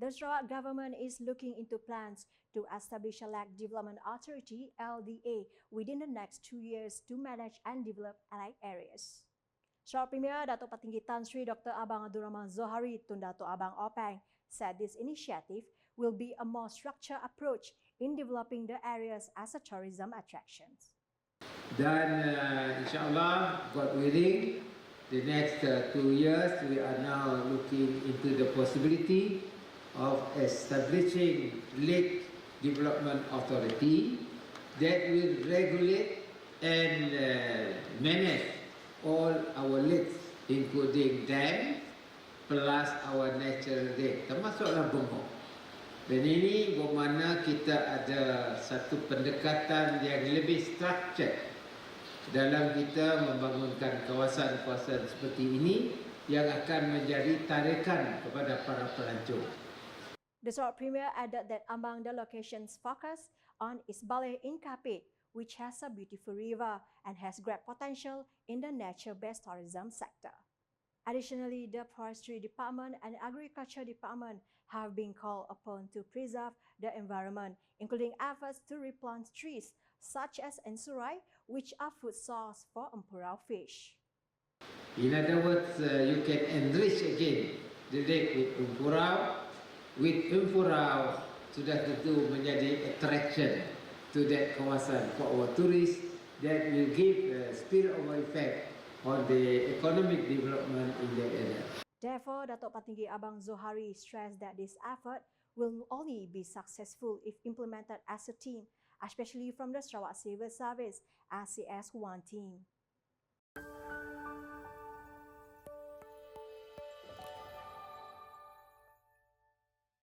The Sarawak government is looking into plans to establish a Lake Development Authority (LDA) within the next 2 years to manage and develop lake areas. Sarawak Premier Datuk Petinggi Tan Sri Dr. Abang Abdul Rahman Zohari Tun Datuk Abang Openg said this initiative will be a more structured approach in developing the areas as a tourism attraction. Dan insyaAllah, God willing, the next 2 years we are now looking into the possibility of establishing Lake Development Authority that will regulate and manage all our lakes, including dam plus our natural lake, termasuklah bengkok. Dan ini bermakna kita ada satu pendekatan yang lebih structured dalam kita membangunkan kawasan-kawasan seperti ini yang akan menjadi tarikan kepada para pelancong. The Sarawak Premier added that among the locations focused on is Balai in Kapit, which has a beautiful river and has great potential in the nature-based tourism sector. Additionally, the Forestry Department and Agriculture Department have been called upon to preserve the environment, including efforts to replant trees such as ensurai, which are food source for empurau fish. In other words, you can enrich again the lake with empurau. With empurau sudah tentu menjadi attraction to that kawasan for our tourists that will give a spillover effect on the economic development in that area. Therefore, Datuk Petinggi Abang Zohari stressed that this effort will only be successful if implemented as a team, especially from the Sarawak Civil Service as one team.